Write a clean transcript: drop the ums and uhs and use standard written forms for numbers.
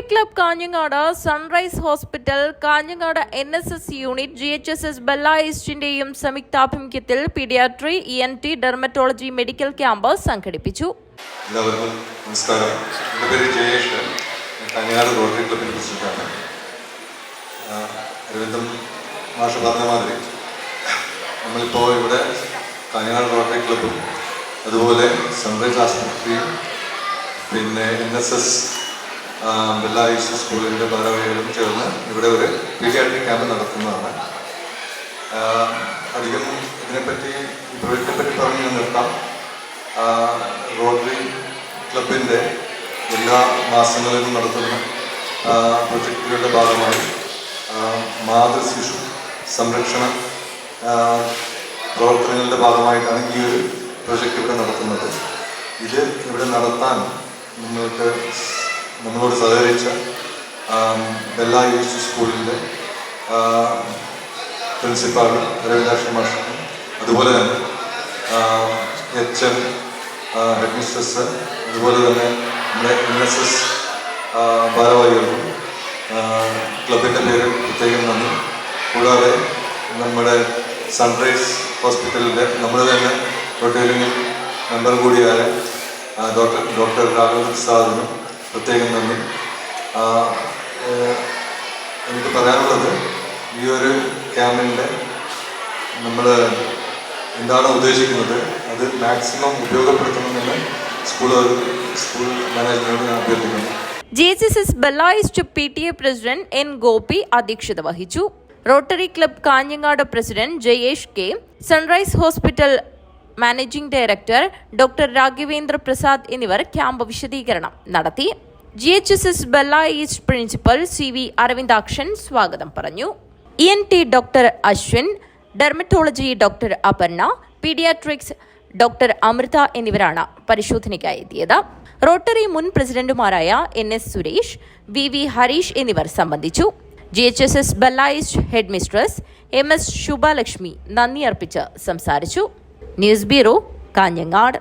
Rotary club Kanhangad, sunrise hospital, Kanhangad NSS unit, GHSS Bella ഈസ്റ്റിന്റെയും സംയുക്താഭിമുഖ്യത്തിൽ paediatry, ENT, dermatology medical camp സംഘടിപ്പിച്ചു. എല്ലാവർക്കും നമസ്കാരം. എൻ്റെ പേര് ജയേഷ്, കാഞ്ഞങ്ങാട് റോട്ടറി ക്ലബിൻ്റെ പ്രസിഡന്റാണ്. അരവിന്ദൻ മാഷ് പറഞ്ഞ മാതിരി നമ്മളിപ്പോൾ ഇവിടെ കാഞ്ഞങ്ങാട് റോട്ടറി ക്ലബും അതുപോലെ സൺറൈസ് ആശുപത്രിയും പിന്നെ NSS ബെല്ല ഈസ്റ്റ് സ്കൂളിൻ്റെ ഭാരവാഹികളും ചേർന്ന് ഇവിടെ ഒരു പീഡിയാട്രിക് ക്യാമ്പ് നടത്തുന്നതാണ്. അധികം ഇതിനെപ്പറ്റി ഈ പ്രൊജക്റ്റിനെപ്പറ്റി പറഞ്ഞ് ഞാൻ നിർത്താം. റോട്ടറി ക്ലബിൻ്റെ എല്ലാ മാസങ്ങളിലും നടത്തുന്ന പ്രൊജക്റ്റുകളുടെ ഭാഗമായി മാതൃശിശു സംരക്ഷണ പ്രവർത്തനങ്ങളുടെ ഭാഗമായിട്ടാണ് ഈ ഒരു പ്രൊജക്റ്റ് ഇവിടെ നടത്തുന്നത്. ഇത് ഇവിടെ നടത്താൻ നമ്മളോട് സഹകരിച്ച ബെല്ല ഈസ്റ്റ് സ്കൂളിൻ്റെ പ്രിൻസിപ്പാൾ രവിദാസ് മാഷും അതുപോലെ തന്നെ HM ഹെഡ് മിസ്ട്രസ് അതുപോലെ തന്നെ നമ്മുടെ NSS ഭാരവാഹികൾക്കും ക്ലബിൻ്റെ പേര് പ്രത്യേകം നന്ദി. കൂടാതെ നമ്മുടെ സൺറൈസ് ഹോസ്പിറ്റലിൻ്റെ നമ്മൾ തന്നെ റൊട്ടേറിയൻ മെമ്പർ കൂടിയായ ഡോക്ടർ രാഘവ സാറിനും പ്രത്യേകം നന്ദി. എനിക്ക് പറയാനുള്ളത്, ഈ ഒരു ക്യാമ്പിൻ്റെ നമ്മൾ എന്താണ് ഉദ്ദേശിക്കുന്നത് അത് മാക്സിമം ഉപയോഗപ്പെടുത്തണമെന്ന് സ്കൂൾ മാനേജ്മെൻറ്റിനോട് ഞാൻ അഭ്യർത്ഥിക്കുന്നു. GHSS Bella East PTA president N. Gopi അധ്യക്ഷത വഹിച്ചു. Rotary club Kanhangad president Jayesh K, Sunrise Hospital managing director doctor Raghavendra Prasad എന്നിവർ ക്യാമ്പ് വിശദീകരണം നടത്തി. GHSS Bella East principal CV Aravindakshan സ്വാഗതം പറഞ്ഞു. ENT doctor Ashwin, dermatology doctor Aparna, paediatrics doctor Amritha എന്നിവരാണ് പരിശോധനയ്ക്കായി എത്തിയത്. റോട്ടറി മുൻ പ്രസിഡന്റുമാരായ NS സുരേഷ്, VV ഹരീഷ് എന്നിവർ സംബന്ധിച്ചു. GHSS Bella east head mistress MS Subhalakshmi നന്ദി അർപ്പിച്ച് സംസാരിച്ചു. News bureau, Kanhangad.